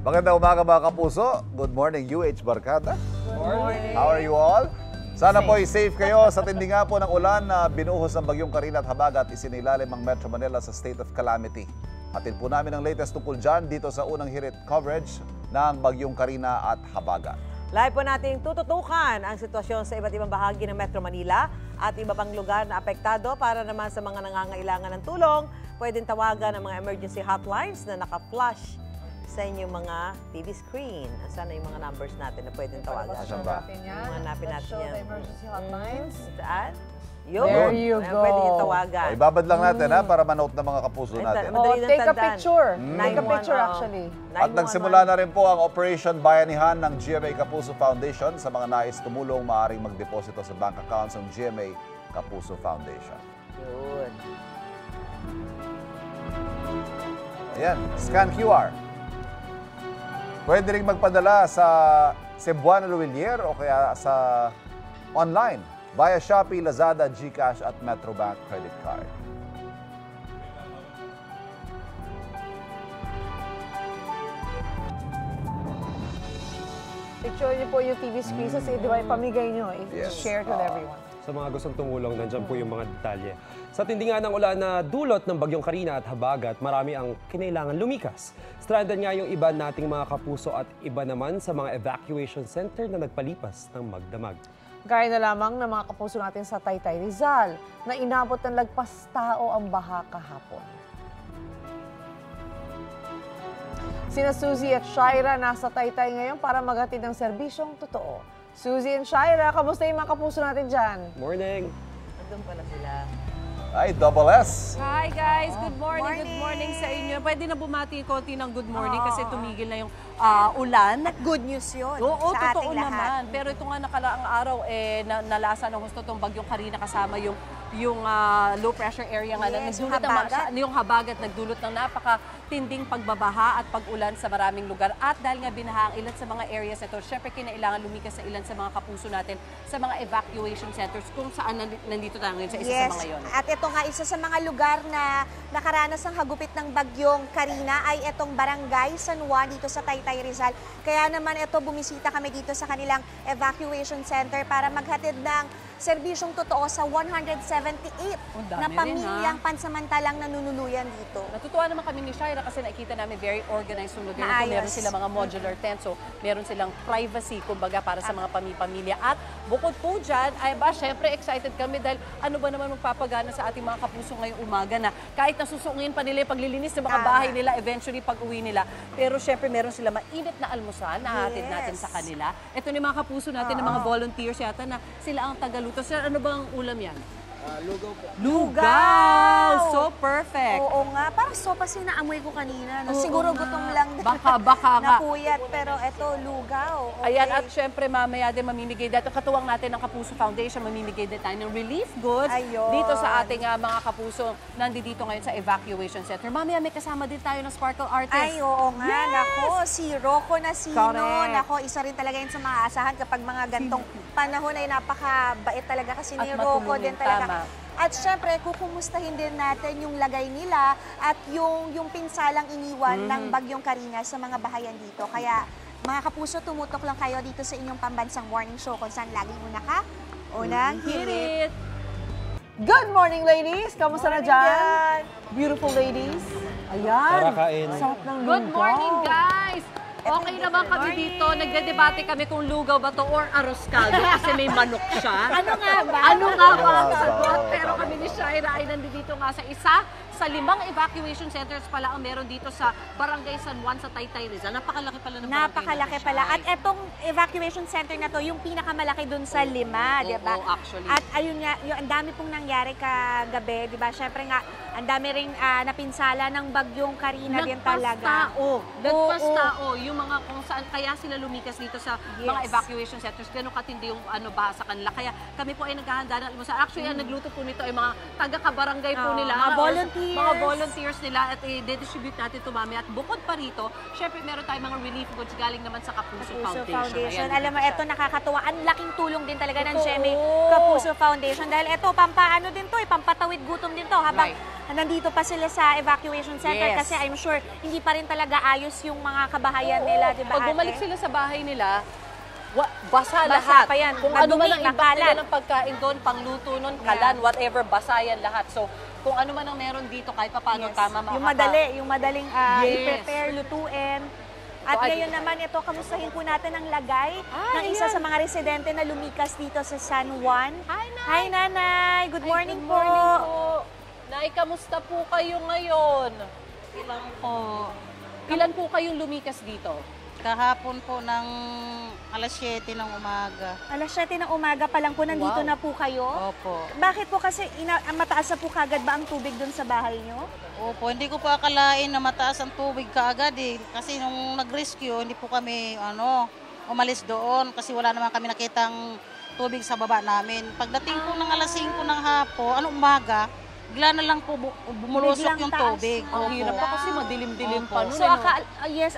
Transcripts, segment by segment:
Magandang umaga mga kapuso. Good morning, UH Barkada. Good morning. How are you all? Sana po ay safe kayo sa tindi nga po ng ulan na binuhos ng bagyong Karina at Habagat at isinilalim ang Metro Manila sa state of calamity. Hatid po namin ang latest tungkol dyan dito sa unang hirit coverage ng bagyong Karina at Habagat. Live po nating tututukan ang sitwasyon sa iba't ibang bahagi ng Metro Manila at iba pang lugar na apektado. Para naman sa mga nangangailangan ng tulong, pwedeng tawagan ang mga emergency hotlines na naka-flash sa inyong mga TV screen. Sana yung mga numbers natin na pwedeng tawagan. Hanapin natin yan. The emergency hotlines. Saan? There you go. Pwede yung tawagan. O, ibabad lang natin ha, para manote ng mga kapuso natin. Take a picture. Take a picture actually. At nagsimula na rin po ang Operation Bayanihan ng GMA Kapuso Foundation. Sa mga nais tumulong, maaaring magdeposito sa bank accounts ng GMA Kapuso Foundation. Good. Ayan, scan QR. Pwede rin magpadala sa Cebuana Luwilier o kaya sa online via Shopee, Lazada, GCash at Metrobank credit card. Picture niyo po yung TV screen sa di ba ipamigay niyo, share it with everyone. Sa mga gustong tumulong, nandiyan po yung mga detalye. Sa tindi nga ng ulan na dulot ng bagyong Karina at Habagat, marami ang kinailangan lumikas. Stranded nga yung iba nating mga kapuso at iba naman sa mga evacuation center na nagpalipas ng magdamag. Gaya na lamang ng mga kapuso natin sa Taytay Rizal na inabot ng lagpas tao ang baha kahapon. Sina Suzy at Shaira nasa Taytay ngayon para maghatid ng serbisyong totoo. Suzy and Shaira, kamusta yung mga kapuso natin dyan? Morning! Nandun pala sila. Ay, double S. Hi guys, good morning. Good morning sa inyo. Pwede na bumati konti ng good morning kasi tumigil na yung ulan. At good news yun Oo, sa totoo ating lahat. naman. Pero ito nga nakalaang araw, nalasa ng gusto itong bagyong Karina kasama yung low pressure area nga na Yes, nagdulot yung habagat nagdulot ng napakatinding pagbabaha at pag-ulan sa maraming lugar. At dahil nga binaha ang ilan sa mga areas ito, syempre kinailangan lumikas sa ilan sa mga kapuso natin sa mga evacuation centers kung saan nandito tayo ngayon sa isa sa mga yon. At ito nga, isa sa mga lugar na nakaranas ng hagupit ng bagyong Karina ay itong Barangay San Juan dito sa Taytay Rizal. Kaya naman ito, bumisita kami dito sa kanilang evacuation center para maghatid ng serbisyong totoo sa 178 na pamilyang pansamantalang nanunuluyan dito. Natutuwa naman kami ni Shaira kasi nakikita namin very organized yung lugar. Maayos. Meron sila mga modular tent, so meron silang privacy, kumbaga, para sa mga pamilya. At bukod po dyan, ay syempre excited kami dahil ano ba naman magpapagana sa ating mga kapuso ngayong umaga na kahit nasusungin pa nila yung paglilinis ng mga bahay nila eventually pag uwi nila. Pero syempre meron sila mainit na almusal na hatid natin sa kanila. Ito ni mga kapuso natin, ng mga volunteers yata na sila ang tagaluto. Sir, ano bang ulam yan? Lugaw po. Lugaw! So perfect! Oo nga, parang sopa sinaamoy ko kanina. No? Siguro gutom lang Baka nga. napuyat, pero ito, lugaw. Okay. Ayan, at syempre mamaya din mamimigay dito. Katuwang natin ng Kapuso Foundation, mamimigay din tayo ng relief goods Ayun. dito sa ating mga kapuso nandito ngayon sa evacuation center. Mamaya may kasama din tayo ng Sparkle Artist. Ay, oo nga. Yes! Nako, si Rocco Nasino. Correct. Nako, isa rin talaga yun sa mga asahan kapag mga gantong panahon ay napakabait talaga kasi ni At Rocco matulungin, din talaga. tama. At syempre, kukumustahin din natin yung lagay nila at yung pinsalang iniwan ng bagyong Karina sa mga bahayan dito. Kaya mga kapuso, tumutok lang kayo dito sa inyong pambansang morning show kung saan laging una ka. Unang hirit. Good morning, ladies! Kamusta na dyan? Beautiful ladies. Ayan. Karakain. Sarap ng lugaw. Good morning, guys! Okay naman kami dito. Nagdedebate kami kung lugaw ba to or arroz caldo kasi may manok siya. Ano nga ba ang sagot? Pero kami ni Shaira ay nandito nga sa isa sa 5 evacuation centers pala ang meron dito sa Barangay San Juan sa Taytay Rizal. Napakalaki pala ng barangay. Napakalaki pala. At etong evacuation center na to, yung pinakamalaki dun sa 5, di ba? Oo, actually. At ayun nga, ang dami pong nangyari kagabi, di ba? Syempre nga, ang dami ring napinsala ng bagyong Karina din talaga. Nagpas tao. Yung mga kung saan kaya sila lumikas dito sa mga evacuation centers, gano'ng katindi yung baha sa kanila. Kaya kami po ay naghahanda ng almusal. Actually, ang nagluto po nito ay mga taga-kabarangay po nila. Mga volunteers. mga volunteers nila at i-distribute natin ito mamaya. At bukod pa rito, syempre meron tayong mga relief goods galing naman sa Kapuso Foundation. Ayan, Alam mo, dito ito siya. nakakatuwa. Ang laking tulong din talaga ng Totoo. GMA Kapuso Foundation. Dahil ito, pampaano din to, pampatawid gutom din to. Habang nandito pa sila sa evacuation center. Yes. Kasi I'm sure, hindi pa rin talaga ayos yung mga kabahayan nila, di ba, Pag bumalik ate? sila sa bahay nila, basa Basa lahat. pa yan. Kung ano man Madumi, ang imbak makalat. nila ng pagkain doon, pangluto nun, kalan, whatever, basa yan lahat. So, kung ano man ang meron dito, kahit pa paano, Yes. tama Yung madaling Yes. i-prepare, lutuin. At So, ngayon naman, ito, kamustahin po natin ang lagay ng isa sa mga residente na lumikas dito sa San Juan. Hi, Nay! Hi, Nanay! Good morning, Good morning po! po. Nay, kamusta po kayo ngayon? Ilang po. Ilan po kayong lumikas dito? Kahapon po ng alas 7 ng umaga. Alas 7 ng umaga pa lang po, nandito Wow. na po kayo. Opo. Bakit po kasi mataas na po kagad ba ang tubig doon sa bahay nyo? Opo, hindi ko po akalain na mataas ang tubig kaagad eh. Kasi nung nag-rescue, hindi po kami umalis doon kasi wala naman kami nakitang tubig sa baba namin. Pagdating po ng alas 5 ng hapon, umaga, bigla na lang po bumulusok Biglang yung taas. tubig. Ang Opo. hirap pa kasi madilim-dilim Opo. pa nun. So, ano?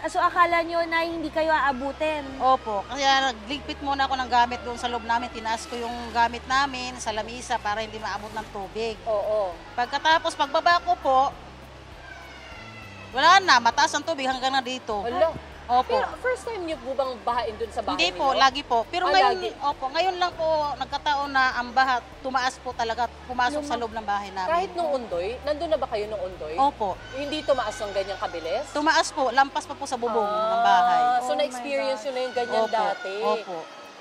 so akala nyo na hindi kayo aabutin? Opo, kaya nagligpit muna ako ng gamit doon sa loob namin. Tinaas ko yung gamit namin sa lamisa para hindi maabot ng tubig. Oo. Pagkatapos, pagbaba ko po, wala na, mataas ang tubig hanggang na dito. Hala. Opo. Pero first time niyo po bang bahain dun sa bahay Hindi po, ninyo? lagi po. Pero Ah, ngayon, lagi. opo, ngayon lang po nagkataon na ang baha tumaas po talaga, pumasok sa loob ng bahay namin. Kahit nung undoy, nandun na ba kayo nung undoy? Opo. Hindi tumaas ng ganyang kabilis? Tumaas po, lampas pa po sa bubong ng bahay. So, na-experience nyo na yung ganyan Opo, dati? opo.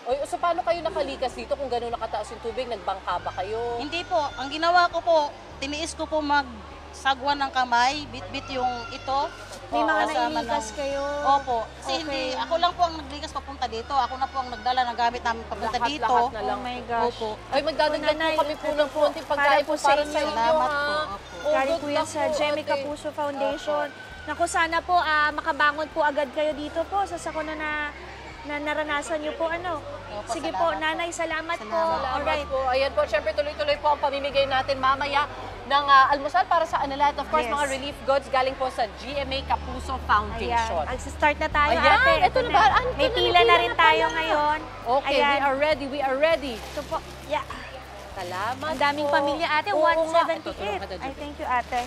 Oy, so, paano kayo nakalikas dito kung gano'n nakataas yung tubig? Nagbangka ba kayo? Hindi po, ang ginawa ko po, tiniis ko po magsagwan ng kamay, bit-bit yung ito. May mga kasama nailikas ng- kayo? Opo. Kasi hindi, ako lang po ang naglikas papunta dito. Ako na po ang nagdala ng gamit namin papunta dito. Lahat na lang. Oh my gosh. Opo. Ay, magdadagdag Nanay, po kami po ito ng po, konting para pagkain po po sa para inyo. sa inyo, Salamat ha? po. Oh, Galing good po yan luck sa po, Jemmy ate. Kapuso Foundation. Naku, sana po makabangon po agad kayo dito po sa sakuna na naranasan niyo po. Opo, Sige salamat po, po. Nanay, salamat po. Salamat. Alright. Po. Ayan po, syempre tuloy-tuloy po ang pamimigay natin mamaya ng almusal para sa kanila. At of course, Yes. mga relief goods galing po sa GMA Kapuso Foundation. Ayan, start na tayo, Ayan, ate. ito na ba? May pila na rin tayo ngayon. Okay, Ayan. we are ready, we are ready. Ito po. Yeah. Salamat Ang daming po. pamilya, ate. Oo nga. Ito, 178. tulungan ka Ay, dyan. thank you, ate.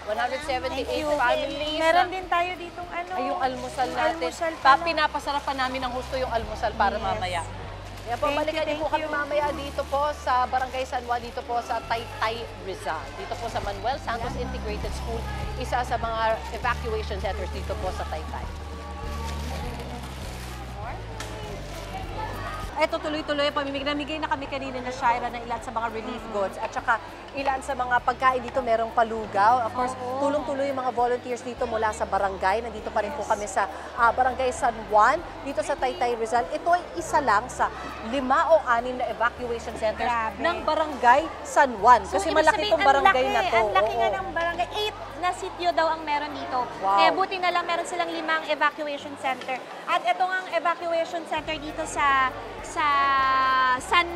178 Thank you. families. Meron din tayo ditong Ay, yung almusal natin. Almusal pala. Pinapasarapan namin ng husto yung almusal para Yes. mamaya. Kaya po, Thank balikan you, niyo po thank kami you. mamaya dito po sa Barangay San Juan, dito po sa Taytay, Rizal. Dito po sa Manuel Santos Integrated School, isa sa mga evacuation centers dito po sa Taytay. Eto, tuloy-tuloy, namigay na kami kanina na Shaira ng ilan sa mga relief goods at saka ilan sa mga pagkain dito merong palugaw. Of course, tulong-tuloy yung mga volunteers dito mula sa barangay. Nandito pa rin po kami sa Barangay San Juan, dito sa Taytay, Rizal. Ito ay isa lang sa 5 o 6 na evacuation centers Grabe. ng Barangay San Juan. Kasi ibig malaki sabihin, itong barangay ang na laki, to. Ang laki nga Oo. ng barangay. 8 na sityo daw ang meron dito. Wow. Kaya buti na lang meron silang 5 evacuation center. At ito nga ang evacuation center dito sa San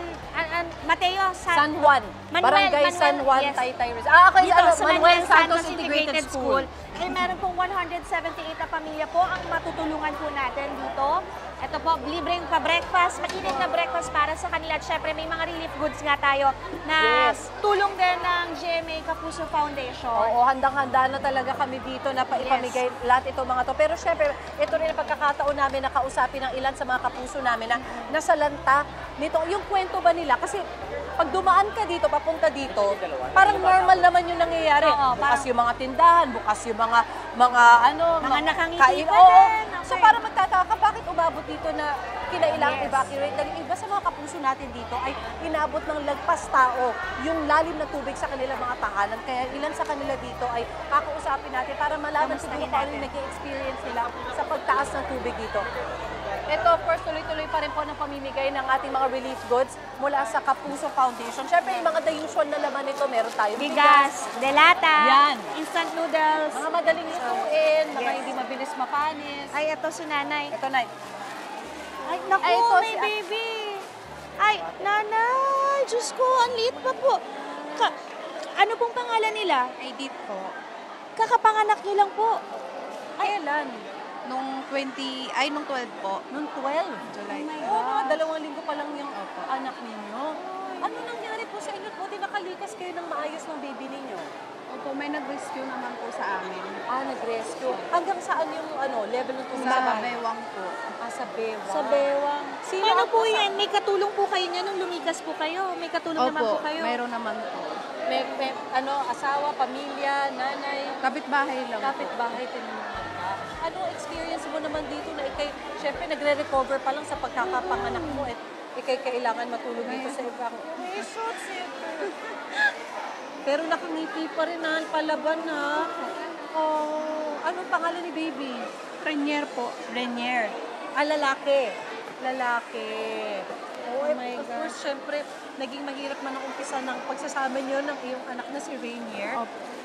Mateo, San Juan. Barangay San Juan, yes. Taytay, Rizal. Okay, Dito sa Manuel Santos Integrated School. Ay, meron pong 178 na pamilya po ang matutulungan po natin dito. Ito po, libreng pa-breakfast, mainit na breakfast para sa kanila. At syempre, may mga relief goods nga tayo na Yes. tulong din ng GMA Kapuso Foundation. Oo, handang-handa na talaga kami dito na paipamigay lahat ito mga to. Pero syempre, ito rin ang pagkakataon namin na kausapin ng ilan sa mga kapuso namin na nasa lanta nito. Yung kwento ba nila? Kasi pag dumaan ka dito, papunta dito, parang normal naman yung nangyayari. Oo, Bukas parang- yung mga tindahan, bukas yung mga Mga nakangiti pa Oo. din. So Okay. para magtataka, bakit umabot dito na kinailangan Yes. evacuate? Dahil iba sa mga kapuso natin dito ay inabot ng lagpas tao yung lalim na tubig sa kanilang mga tahanan. Kaya ilan sa kanila dito ay kakausapin natin para malaman siguro Kamustahin kung ano natin. yung nag-experience nila sa pagtaas ng tubig dito. Ito, of course, tuloy-tuloy pa rin po ng pamimigay ng ating mga relief goods mula sa Kapuso Foundation. Siyempre, yung mga the usual na laman nito, meron tayong Bigas, delata, Yan. instant noodles. mga madaling lutuin, mga Yes. hindi mabilis mapanis. Ay, ito si nanay. Ito, Nay. Ay, naku, Ay, ito may si- baby. Ay, nanay, Diyos ko, ang liit pa po. Ano pong pangalan nila? Edith po. Kakapanganak niyo lang po. Kailan? Nung 12 po. Noong 12? July. Oo, mga 2 linggo pa lang yung anak ninyo. Ano nangyari po sa inyo? Buti nakalikas kayo ng maayos ng baby ninyo. Opo, may nag-rescue naman po sa amin. Nag-rescue. Hanggang saan yung level ng tubig Sa sa bahay? Baywang po. Sa Bewang. Sa Bewang. Sino Paano ang po yan? May katulong po kayo niya nung lumikas po kayo? May katulong naman po Opo, kayo? mayroon naman po. May asawa, pamilya, nanay, Kapitbahay lang po. kapitbahay, tinulungan ka. Ano experience mo naman dito na syempre nagre-recover pa lang sa pagkakapanganak mo at kailangan matulog dito sa evacuation center. Pero nakangiti pa rin palaban na. Oh, anong pangalan ni baby? Renier po. Renier. Lalaki. Lalaki. Oh my God. Of course, syempre, naging mahirap man ang umpisa ng pagsasama niyo ng iyong anak na si Rainier.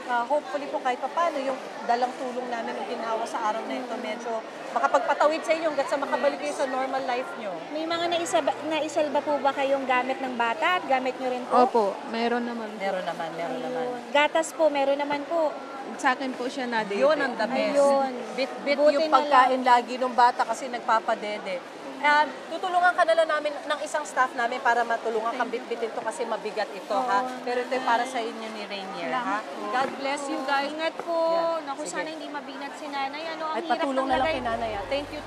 Hopefully po kahit paano yung dalang tulong namin yung ginawa sa araw na ito, medyo makapagpatawid sa inyo hanggat sa makabalik kayo sa normal life nyo. May mga naisalba po ba kayong gamit ng bata at gamit nyo rin po? Opo, mayroon naman. Meron naman. Gatas po, meron naman po. Sa akin po siya na Yun ang the best. Ayun. Bit-bit Buti yung na pagkain lagi ng bata kasi nagpapadede. Tutulungan ka na lang namin ng isang staff namin para matulungan kang bitbitin to kasi mabigat ito, ha? Pero ito para sa inyo ni Rainier, ha? God bless you guys. Ingat po. Yeah. Naku, Sige. sana hindi mabinat si nanay. Ano, ang At hirap patulong ng na lang lagay. kay nanay, ha? Thank you.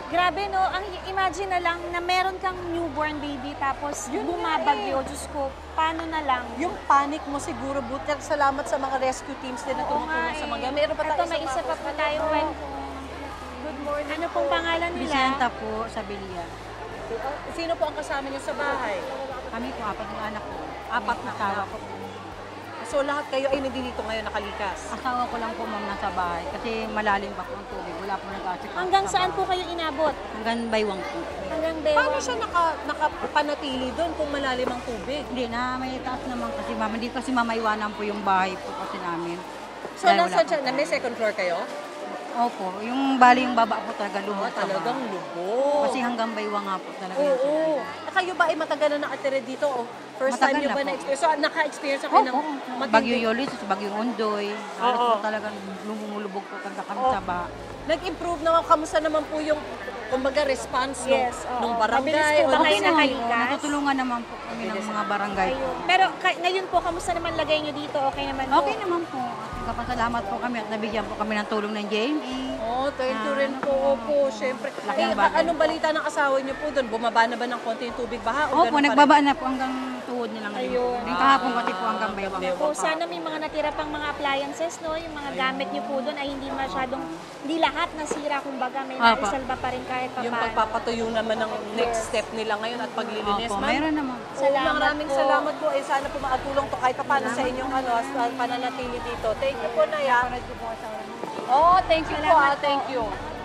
Grabe, no? Imagine na lang na meron kang newborn baby tapos bumabagyo. Diyos ko, paano na lang? Yung panic mo siguro, buti salamat sa mga rescue teams din na Oo tumutulong nga sa eh. mga. Meron pa tayo Ito, may isa pa po tayong kwento. Good morning. Ano pong pangalan nila? Vicenta po, sa Belia. Sino po ang kasama niyo sa bahay? Kami po, 4 ng anak ko. 4 na asawa ko. So lahat kayo ay nandito ngayon nakalikas? Asawa ko lang po, ma'am, nasa bahay. Kasi malalim pa po ang tubig. Wala po nag-aasik. Hanggang saan po kayo inabot? Hanggang Baywang po. Hanggang Paano Bewang. siya nakapanatili doon kung malalim ang tubig? Hindi na, may taas naman kasi ma'am. Hindi kasi mamaiwanan po yung bahay po kasi namin. So Dahil nasa wala dyan, po. na may second floor kayo? Opo, yung bali yung baba po talaga lubog sa Talagang bahay. lubog. Kasi hanggang Baywang nga po talaga yung Oo. sinabi. Kayo ba ay matagal na nakatira dito? O first time Matagal niyo na ba po. na-experience? So naka-experience na kayo ng Opo, Bagyo Yolis, Bagyo Ondoy. Halos po talagang lumulubog po talaga kami sa bahay. Nag-improve naman, kamusta naman po yung kumbaga response Yes, nung oo. barangay? Mabilis po ba o kayo nung- nakalikas? Natutulungan naman po kami ng mga barangay po. Pero ngayon po, kamusta naman lagay nyo dito? Okay naman po? Okay naman po. At kapasalamat po kami at nabigyan po kami ng tulong ng JME. Oh, thank you rin po. Opo, syempre. Laking bagay. Anong balita ng asawa niyo po doon? Bumaba na ba ng konti yung tubig baha? O Opo, ganun pa rin? nagbaba na po hanggang tuhod nila ngayon. Ayun. Yung kahapon pati po hanggang Baywang. Po, sana may mga natira pang mga appliances, no? Yung mga gamit nyo po doon ay hindi masyadong, hindi lahat nasira, kumbaga may Opo. naisalba pa rin kahit pa Yung paano. pagpapatuyo naman ng next step nila ngayon at paglilinis. Opo, Ma'am, mayroon naman. Salamat maraming po. salamat po. Sana po makatulong to kahit paano sa inyong pananatili dito. Thank you po, Naya. Oh, thank you po. Salamat po. Thank you.